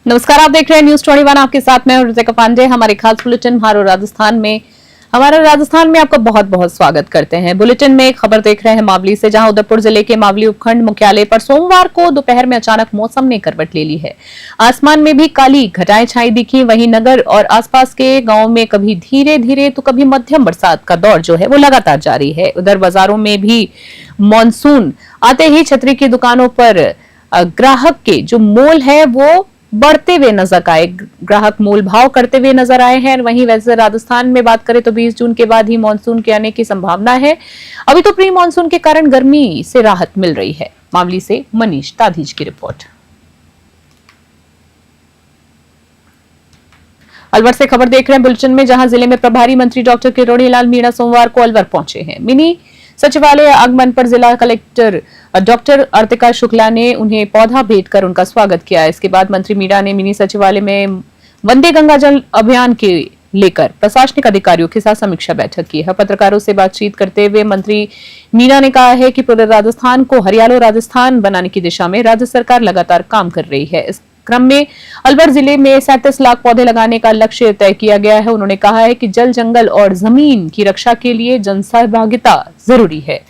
नमस्कार, आप देख रहे हैं न्यूज 21। आपके साथ मैं ऋतिका पांडे। हमारे खास बुलेटिन हमारा राजस्थान में आपका बहुत बहुत स्वागत करते हैं। बुलेटिन में एक खबर देख रहे हैं मावली से, जहां उदयपुर जिले के मावली उपखंड मुख्यालय पर सोमवार को दोपहर में अचानक मौसम ने करवट ले ली है। आसमान में भी काली घटाएं छाई दिखी। वहीं नगर और आसपास के गांवों में कभी धीरे धीरे तो कभी मध्यम बरसात का दौर जो है वो लगातार जारी है। उधर बाजारों में भी मानसून आते ही छतरी की दुकानों पर ग्राहक के जो मोल है वो बढ़ते हुए नजर आए। ग्राहक मोल भाव करते हुए नजर आए हैं। वहीं वैसे राजस्थान में बात करें तो 20 जून के बाद ही मानसून के आने की संभावना है। अभी तो प्री मानसून के कारण गर्मी से राहत मिल रही है। मावली से मनीष ताधीज की रिपोर्ट। अलवर से खबर देख रहे हैं बुलेटिन में, जहां जिले में प्रभारी मंत्री डॉक्टर किरोड़ी लाल मीणा सोमवार को अलवर पहुंचे हैं। मिनी सचिवालय आगमन पर जिला कलेक्टर डॉक्टर अर्तिका शुक्ला ने उन्हें पौधा भेंट कर उनका स्वागत किया। इसके बाद मंत्री मीणा ने मिनी सचिवालय में वंदे गंगा जल अभियान के लेकर प्रशासनिक अधिकारियों के साथ समीक्षा बैठक की है। पत्रकारों से बातचीत करते हुए मंत्री मीणा ने कहा है कि पूरे राजस्थान को हरियाला राजस्थान बनाने की दिशा में राज्य सरकार लगातार काम कर रही है। इस क्रम में अलवर जिले में 37 लाख पौधे लगाने का लक्ष्य तय किया गया है। उन्होंने कहा है कि जल, जंगल और जमीन की रक्षा के लिए जनसहभागिता जरूरी है।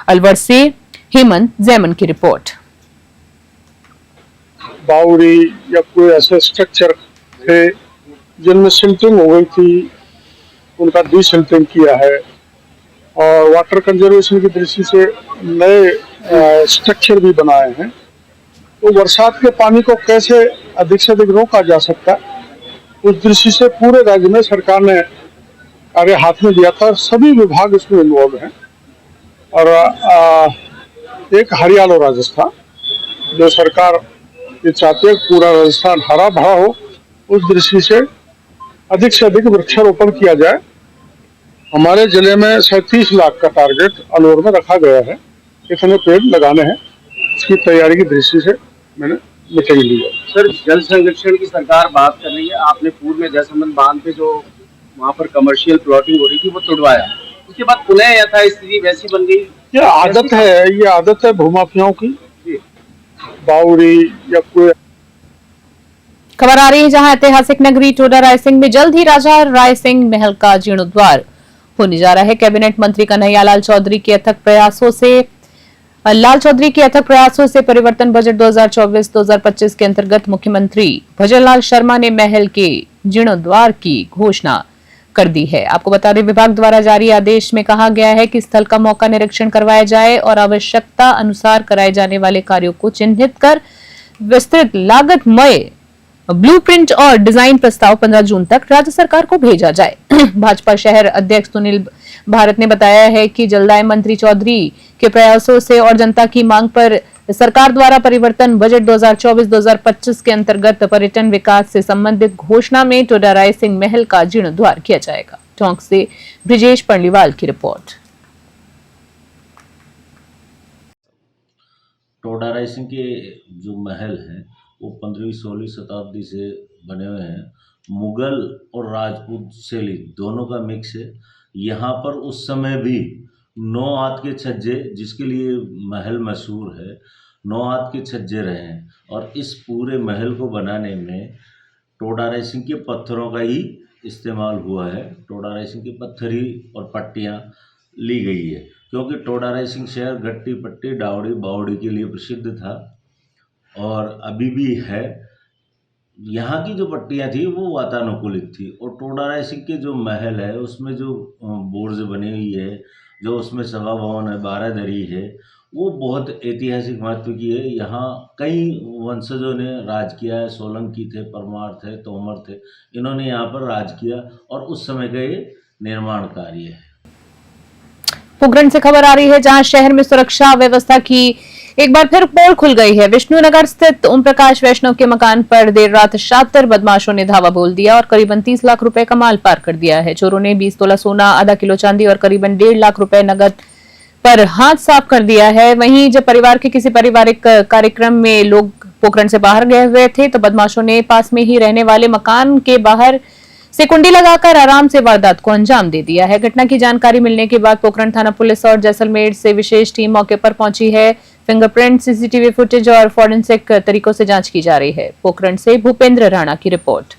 अलवर से हेमंत जैमन की रिपोर्ट। बावड़ी या कोई ऐसे स्ट्रक्चर थे जिनमें सिल्टिंग हो गई थी, उनका डिसिल्टिंग किया है और वाटर कंजर्वेशन की दृष्टि से नए स्ट्रक्चर भी बनाए हैं। तो बरसात के पानी को कैसे अधिक से अधिक रोका जा सकता है, उस दृष्टि से पूरे राज्य में सरकार ने कार्य हाथ में लिया था। सभी विभाग इसमें इन्वॉल्व हैं और एक हरियाला राजस्थान जो सरकार ये चाहती है पूरा राजस्थान हरा भरा हो, उस दृष्टि से अधिक वृक्षारोपण किया जाए। हमारे जिले में 37 लाख का टारगेट अलवर में रखा गया है। इतने पेड़ लगाने हैं, इसकी तैयारी की दृष्टि से मैंने मीटिंग ली है। सर, जल संरक्षण की सरकार बात कर रही है। आपने पूर्व में जयसमंद बांध पे जो वहाँ पर कमर्शियल प्लॉटिंग हो रही थी वो तुड़वाया, उसके बाद पुनः यथास्थिति वैसी बन गई। ये आदत है भूमाफियाओं की। बावड़ी या कोई खबर आ रही है, जहां ऐतिहासिक नगरी टोडा रायसिंह में जल्द ही राजा रायसिंह महल का जीर्णोद्वार होने जा रहा है। कैबिनेट मंत्री कन्हैयालाल चौधरी के अथक प्रयासों से परिवर्तन बजट 2024-2025 के अंतर्गत मुख्यमंत्री भजनलाल शर्मा ने महल के जीर्णोद्वार की घोषणा कर दी है। आपको बता दें, विभाग द्वारा जारी आदेश में कहा गया है कि स्थल का मौका निरीक्षण करवाया जाए और आवश्यकता अनुसार कराए जाने वाले कार्यों को चिन्हित कर विस्तृत लागतमय ब्लूप्रिंट और डिजाइन प्रस्ताव 15 जून तक राज्य सरकार को भेजा जाए। भाजपा शहर अध्यक्ष सुनील भारत ने बताया है कि जलदाय मंत्री चौधरी के प्रयासों से और जनता की मांग पर सरकार द्वारा परिवर्तन बजट 2024-2025 के अंतर्गत पर्यटन विकास से संबंधित घोषणा में टोडा रायसिंह महल का जीर्णोद्वार किया जाएगा। टोंक से ब्रिजेश पंडलीवाल की रिपोर्ट। टोडा रायसिंह के जो महल हैं वो 15वीं-16वीं शताब्दी से बने हुए हैं। मुगल और राजपूत शैली दोनों का मिक्स है। यहाँ पर उस समय भी 9 हाथ के छज्जे, जिसके लिए महल मशहूर है, 9 हाथ के छज्जे रहे हैं और इस पूरे महल को बनाने में टोडा रायसिंह के पत्थरों का ही इस्तेमाल हुआ है। टोडा रायसिंह के पत्थर ही और पट्टियाँ ली गई है, क्योंकि टोडा रायसिंह शहर गट्टी पट्टी डावड़ी बावड़ी के लिए प्रसिद्ध था और अभी भी है। यहाँ की जो पट्टियाँ थी वो वातानुकूलित थी और टोडा रायसिंह के जो महल है उसमें जो बुर्ज बनी हुई है, जो उसमें सभा भवन है, बारादरी है, वो बहुत ऐतिहासिक महत्व की है। यहाँ कई वंशजों ने राज किया है। सोलंकी थे, परमार थे, तोमर थे, इन्होंने यहाँ पर राज किया और उस समय का ये निर्माण कार्य है। पोखरण से खबर आ रही है, जहां शहर में सुरक्षा व्यवस्था की एक बार फिर पोल खुल गई है। विष्णुनगर स्थित ओम प्रकाश वैष्णव के मकान पर देर रात शातिर बदमाशों ने धावा बोल दिया और करीबन 30 लाख रुपए का माल पार कर दिया है। चोरों ने 20 तोला सोना, आधा किलो चांदी और करीबन 1.5 लाख रुपए नगद पर हाथ साफ कर दिया है। वहीं जब परिवार के किसी पारिवारिक कार्यक्रम में लोग पोखरण से बाहर गए हुए थे तो बदमाशों ने पास में ही रहने वाले मकान के बाहर से कुंडी लगाकर आराम से वारदात को अंजाम दे दिया है। घटना की जानकारी मिलने के बाद पोखरण थाना पुलिस और जैसलमेर से विशेष टीम मौके पर पहुंची है। फिंगरप्रिंट, सीसीटीवी फुटेज और फॉरेंसिक तरीकों से जांच की जा रही है। पोखरण से भूपेंद्र राणा की रिपोर्ट।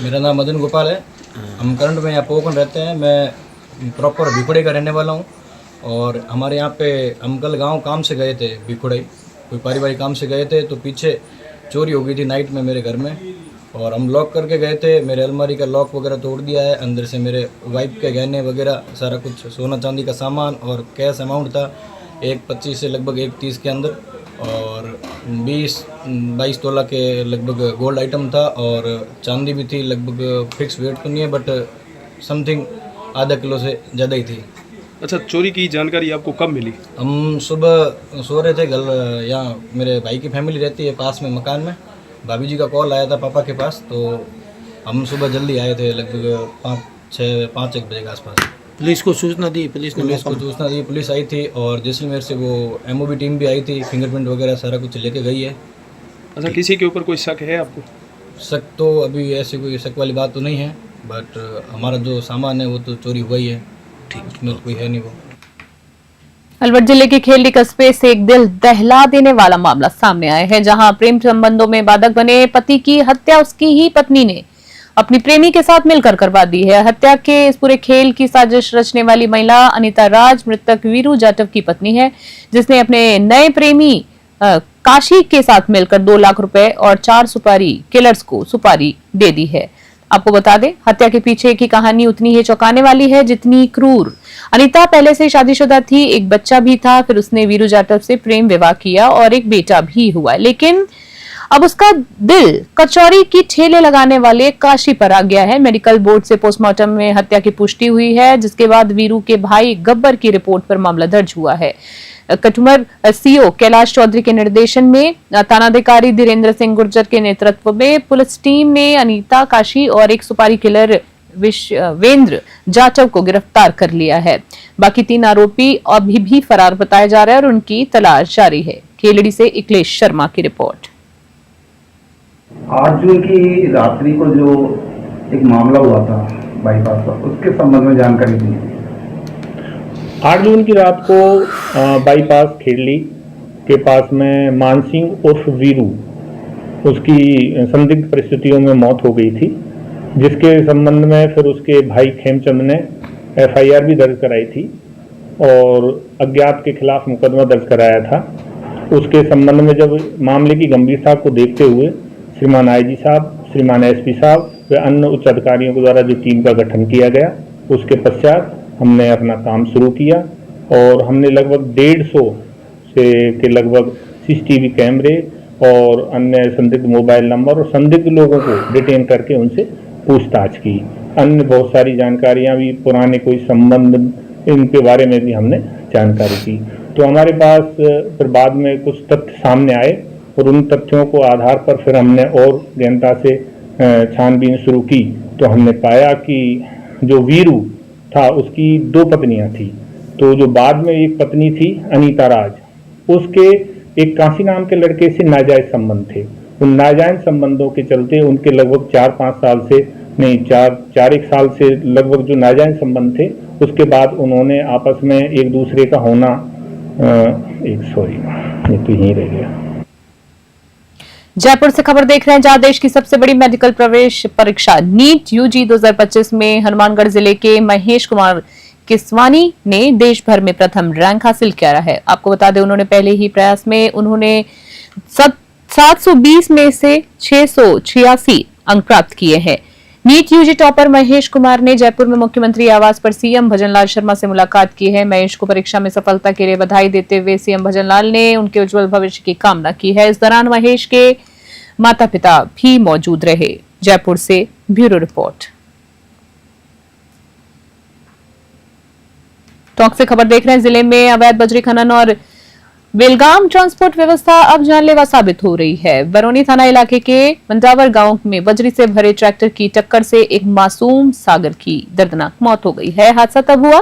मेरा नाम मदन गोपाल है। हम करंट में यहाँ पोखरण रहते हैं। मैं प्रॉपर भिखुड़े का रहने वाला हूँ और हमारे यहाँ पे हम कल गाँव काम से गए थे। भिखुड़े कोई पारिवारिक काम से गए थे तो पीछे चोरी हो गई थी नाइट में मेरे घर में, और हम लॉक करके गए थे। मेरे अलमारी का लॉक वगैरह तोड़ दिया है। अंदर से मेरे वाइफ के गहने वगैरह सारा कुछ सोना चांदी का सामान और कैश अमाउंट था 1.25 से लगभग 1.30 के अंदर, और 20-22 तोला के लगभग गोल्ड आइटम था, और चांदी भी थी लगभग। फिक्स वेट तो नहीं है बट समथिंग आधा किलो से ज़्यादा ही थी। अच्छा, चोरी की जानकारी आपको कब मिली? हम सुबह सो रहे थे घर, यहाँ मेरे भाई की फैमिली रहती है पास में मकान में। भाभी जी का कॉल आया था पापा के पास, तो हम सुबह जल्दी आए थे लगभग 5-1 बजे के आसपास। पुलिस को सूचना दी? पुलिस को सूचना दी, पुलिस आई थी और जैसलमेर से वो MOB टीम भी आई थी। फिंगरप्रिंट वगैरह सारा कुछ लेके गई है। अच्छा, किसी के ऊपर कोई शक है आपको? शक तो अभी ऐसी कोई शक वाली बात तो नहीं है, बट हमारा जो सामान है वो तो चोरी हुआ ही है। ठीक, उसमें कोई है नहीं वो। अलवर जिले के खेलडी कस्बे से एक दिल दहला देने वाला मामला सामने आया है, जहां प्रेम संबंधों में बाधक बने पति की हत्या उसकी ही पत्नी ने अपनी प्रेमी के साथ मिलकर करवा दी है। हत्या के इस पूरे खेल की साजिश रचने वाली महिला अनीता राज मृतक वीरू जाटव की पत्नी है, जिसने अपने नए प्रेमी काशी के साथ मिलकर 2 लाख रुपए और 4 सुपारी किलर्स को सुपारी दे दी है। आपको बता दें, हत्या के पीछे की कहानी उतनी ही चौंकाने वाली है जितनी क्रूर। अनीता पहले से शादीशुदा थी, एक बच्चा भी था। फिर उसने वीरू जाटव से प्रेम विवाह किया और एक बेटा भी हुआ, लेकिन अब उसका दिल कचौरी की ठेले लगाने वाले काशी पर आ गया है। मेडिकल बोर्ड से पोस्टमार्टम में हत्या की पुष्टि हुई है, जिसके बाद वीरू के भाई गब्बर की रिपोर्ट पर मामला दर्ज हुआ है। कटुमर CO कैलाश चौधरी के निर्देशन में थानाधिकारी धीरेन्द्र सिंह गुर्जर के नेतृत्व में पुलिस टीम ने अनीता, काशी और एक सुपारी किलर विश्वेंद्र जाटव को गिरफ्तार कर लिया है। बाकी 3 आरोपी अभी भी फरार बताए जा रहे हैं और उनकी तलाश जारी है। खेलड़ी से अखिलेश शर्मा की रिपोर्ट। 8 जून की रात्रि को जो एक मामला हुआ था बाईपास पर, उसके संबंध में जानकारी दी। 8 जून की रात को बाईपास खेड़ली के पास में मानसिंह उर्फ वीरू, उसकी संदिग्ध परिस्थितियों में मौत हो गई थी, जिसके संबंध में फिर उसके भाई खेमचंद ने FIR भी दर्ज कराई थी और अज्ञात के खिलाफ मुकदमा दर्ज कराया था। उसके संबंध में जब मामले की गंभीरता को देखते हुए श्रीमान IG साहब, श्रीमान SP साहब व अन्य उच्च अधिकारियों के द्वारा जो टीम का गठन किया गया, उसके पश्चात हमने अपना काम शुरू किया और हमने लगभग 150 से के लगभग CCTV कैमरे और अन्य संदिग्ध मोबाइल नंबर और संदिग्ध लोगों को डिटेन करके उनसे पूछताछ की। अन्य बहुत सारी जानकारियां भी, पुराने कोई संबंध, इनके बारे में भी हमने जानकारी की। तो हमारे पास फिर बाद में कुछ तथ्य सामने आए और उन तथ्यों को आधार पर फिर हमने और गहनता से छानबीन शुरू की। तो हमने पाया कि जो वीरू था उसकी 2 पत्नियां थी। तो जो बाद में एक पत्नी थी अनीता राज, उसके एक काशी नाम के लड़के से नाजायज संबंध थे। उन नाजायज संबंधों के चलते उनके लगभग 4-5 साल से नहीं 4-1 साल से लगभग जो नाजायज संबंध थे, उसके बाद उन्होंने आपस में एक दूसरे का होना ये तो यहीं रह गया। जयपुर से खबर देख रहे हैं, जहां देश की सबसे बड़ी मेडिकल प्रवेश परीक्षा नीट UG 2025 में हनुमानगढ़ जिले के महेश कुमार किसवानी ने देश भर में प्रथम रैंक हासिल किया है। आपको बता दें, उन्होंने पहले ही प्रयास में उन्होंने 720 में से 686 अंक प्राप्त किए हैं। NEET UG topper Mahesh Kumar ने जयपुर में मुख्यमंत्री आवास पर CM भजनलाल शर्मा से मुलाकात की है। महेश को परीक्षा में सफलता के लिए बधाई देते हुए CM भजनलाल ने उनके उज्जवल भविष्य की कामना की है। इस दौरान महेश के माता पिता भी मौजूद रहे। जयपुर से ब्यूरो रिपोर्ट। टॉक से खबर देख रहे हैं, जिले में अवैध बजरी खनन और बेलगाम ट्रांसपोर्ट व्यवस्था अब जानलेवा साबित हो रही है। बरौनी थाना इलाके के मंडावर गांव में बजरी से भरे ट्रैक्टर की टक्कर से एक मासूम सागर की दर्दनाक मौत हो गई है। हादसा तब हुआ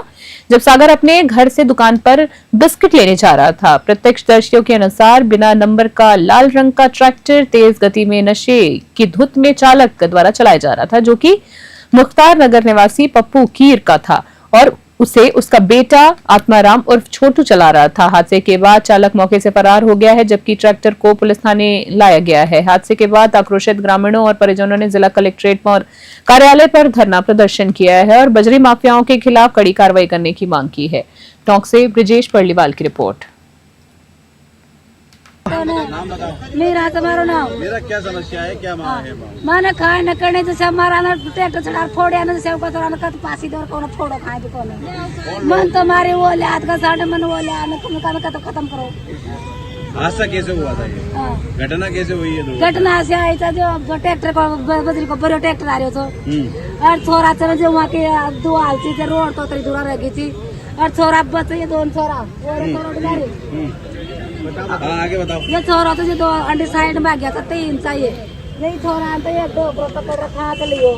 जब सागर अपने घर से दुकान पर बिस्किट लेने जा रहा था। प्रत्यक्षदर्शियों के अनुसार बिना नंबर का लाल रंग का ट्रैक्टर तेज गति में नशे की धुत में चालक द्वारा चलाया जा रहा था, जो कि मुख्तार नगर निवासी पप्पू कीर का था और उसे उसका बेटा आत्माराम उर्फ छोटू चला रहा था। हादसे के बाद चालक मौके से फरार हो गया है, जबकि ट्रैक्टर को पुलिस थाने लाया गया है। हादसे के बाद आक्रोशित ग्रामीणों और परिजनों ने जिला कलेक्ट्रेट और कार्यालय पर धरना प्रदर्शन किया है और बजरी माफियाओं के खिलाफ कड़ी कार्रवाई करने की मांग की है। टोंक से ब्रिजेश पर्लीवाल की रिपोर्ट। मेरा तुम्हारा नाम मेरा क्या समस्या है, क्या मांग है? माने खाए न करने जैसे हमारा ना ट्रैक्टर चढ़ा फोड़े ना जैसे को ना कत पासी दौर को ना फोड़ो खाए भी को मन तो मारे वो ले हाथ का साढ़े मन वो ले आने तुम का खत्म करो। हादसा कैसे हुआ था ये? घटना कैसे हुई है? घटना से आई था जो ट्रैक्टर को बजरी को बड़े ट्रैक्टर आ रहे थे और थोड़ा सा जो वहाँ के दो हालती थे रोड तो थोड़ी दूर रह गई थी और थोड़ा बच ये दोनों थोड़ा आगे बताओ। ये छोरा तो जो दो अंडे साइड में आ गया था 3 चाहिए यही छोरा तो ये दो पकड़ रखा तो लियो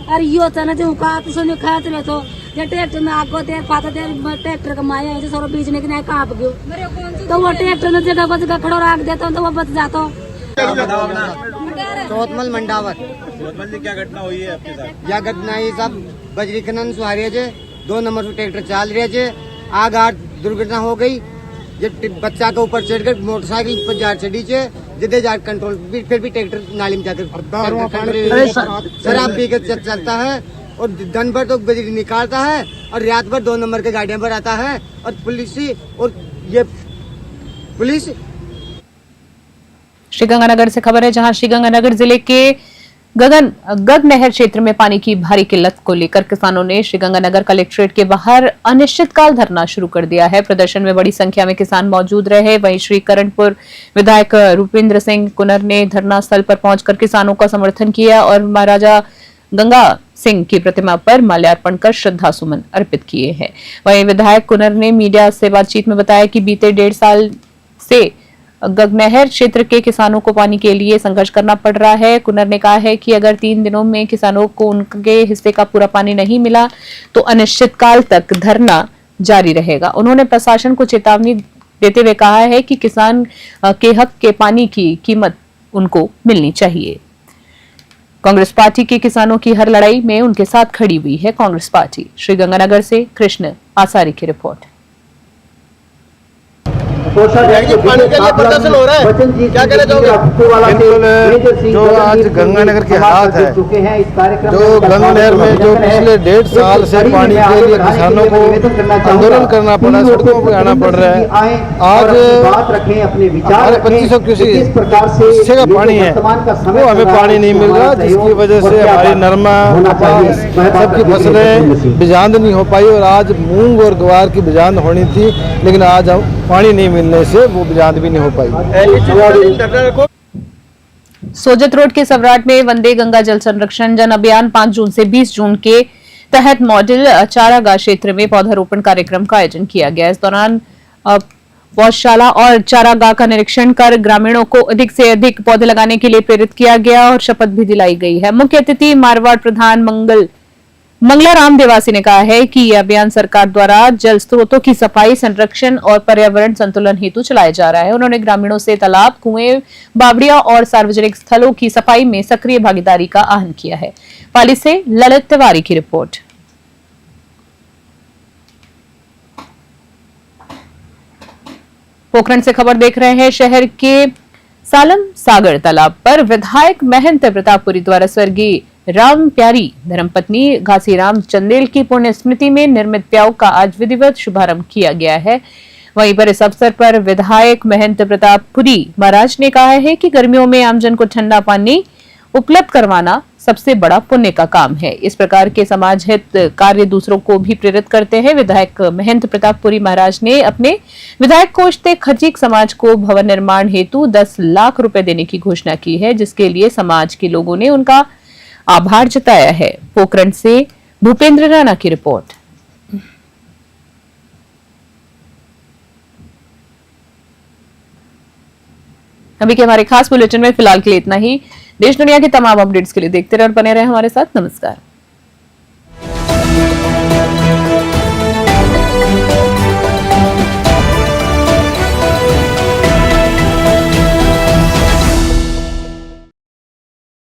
और यो था ना जो का तो सुनियो खा तो तो ये ट्रैक्टर में आगो दे पाता दे ट्रैक्टर का माया जो सारा बीच में नहीं काप गयो तो वो ट्रैक्टर ने जगह को जगह खड़ो रख देता तो वो बच जाता। चौथमल मंडावर जी, क्या घटना हुई है आपके साथ? यह घटना ये सब बजरी खनन सुहारे जे 2 नंबर से ट्रैक्टर चल रहे थे, आग दुर्घटना हो गई। ये बच्चा के ऊपर चढ़कर मोटरसाइकिल पर जा चढ़ी चे जिदे जा कंट्रोल फिर भी ट्रैक्टर नाली में जाकर शराब पी कर चलता है और दिन भर तो बजरी निकालता है और रात भर 2 नंबर के गाड़ियों पर आता है और पुलिस और ये पुलिस। श्रीगंगानगर से खबर है, जहां श्रीगंगानगर जिले के गग नहर क्षेत्र में पानी की भारी किल्लत को लेकर किसानों ने श्रीगंगानगर कलेक्ट्रेट के बाहर अनिश्चितकाल धरना शुरू कर दिया है। प्रदर्शन में बड़ी संख्या में किसान मौजूद रहे। वहीं श्री करणपुर विधायक रूपेंद्र सिंह कुनर ने धरना स्थल पर पहुंचकर किसानों का समर्थन किया और महाराजा गंगा सिंह की प्रतिमा पर माल्यार्पण कर श्रद्धा सुमन अर्पित किए हैं। वहीं विधायक कुनर ने मीडिया से बातचीत में बताया कि बीते 1.5 साल से गगनहर क्षेत्र के किसानों को पानी के लिए संघर्ष करना पड़ रहा है। कुनर ने कहा है कि अगर 3 दिनों में किसानों को उनके हिस्से का पूरा पानी नहीं मिला तो अनिश्चितकाल तक धरना जारी रहेगा। उन्होंने प्रशासन को चेतावनी देते हुए कहा है कि किसान के हक के पानी की कीमत उनको मिलनी चाहिए। कांग्रेस पार्टी के किसानों की हर लड़ाई में उनके साथ खड़ी हुई है कांग्रेस पार्टी। श्रीगंगानगर से कृष्ण आसारी की रिपोर्ट। पानी के लिए प्रदर्शन हो रहा है, क्या कहना चाहोगे? जो आज गंगानगर के हालात है, जो गंगानगर में जो पिछले 1.5 साल से पानी के लिए किसानों को आंदोलन करना पड़ा, सड़कों पर आना पड़ रहा है। आज हमारे 2500 क्यूसेक का पानी है, वो हमें पानी नहीं मिल रहा, जिसकी वजह से हमारी नरमा सबकी फसलें बिजांद नहीं हो पाई और आज मूंग और ग्वार की बिजांद होनी थी, लेकिन आज पानी नहीं मिलने से वो बिजांद भी नहीं हो पाई। सोजत रोड के सवराट में वंदे गंगा जल संरक्षण जन अभियान 5 जून से 20 जून के तहत मॉडल चारागाह क्षेत्र में पौधारोपण कार्यक्रम का आयोजन किया गया। इस दौरान पौधशाला और चारागाह का निरीक्षण कर ग्रामीणों को अधिक से अधिक पौधे लगाने के लिए प्रेरित किया गया और शपथ भी दिलाई गई है। मुख्य अतिथि मारवाड़ प्रधान मंगलाराम देवासी ने कहा है कि यह अभियान सरकार द्वारा जल स्रोतों की सफाई, संरक्षण और पर्यावरण संतुलन हेतु चलाया जा रहा है। उन्होंने ग्रामीणों से तालाब, कुएं, बावड़ियां और सार्वजनिक स्थलों की सफाई में सक्रिय भागीदारी का आह्वान किया है। पाली से ललित तिवारी की रिपोर्ट। पोखरण से खबर देख रहे हैं। शहर के सालम सागर तालाब पर विधायक महंत प्रतापपुरी द्वारा स्वर्गीय राम प्यारी धर्मपत्नी घासीराम चंदेल की पुण्य स्मृति में निर्मित प्याऊ का आज विधिवत शुभारंभ किया गया है। वहीं पर इस अवसर पर विधायक महंत प्रतापपुरी महाराज ने कहा है कि गर्मियों में आमजन को ठंडा पानी उपलब्ध करवाना सबसे बड़ा पुण्य का काम है। इस प्रकार के समाज हित कार्य दूसरों को भी प्रेरित करते हैं। विधायक महंत प्रतापपुरी महाराज ने अपने विधायक कोष से खजीक समाज को भवन निर्माण हेतु 10 लाख रुपए देने की घोषणा की है, जिसके लिए समाज के लोगों ने उनका आभार जताया है। पोखरण से भूपेंद्र राणा की रिपोर्ट। अभी के हमारे खास बुलेटिन में फिलहाल के लिए इतना ही। देश दुनिया के तमाम अपडेट्स के लिए देखते रहे और बने रहे हमारे साथ। नमस्कार।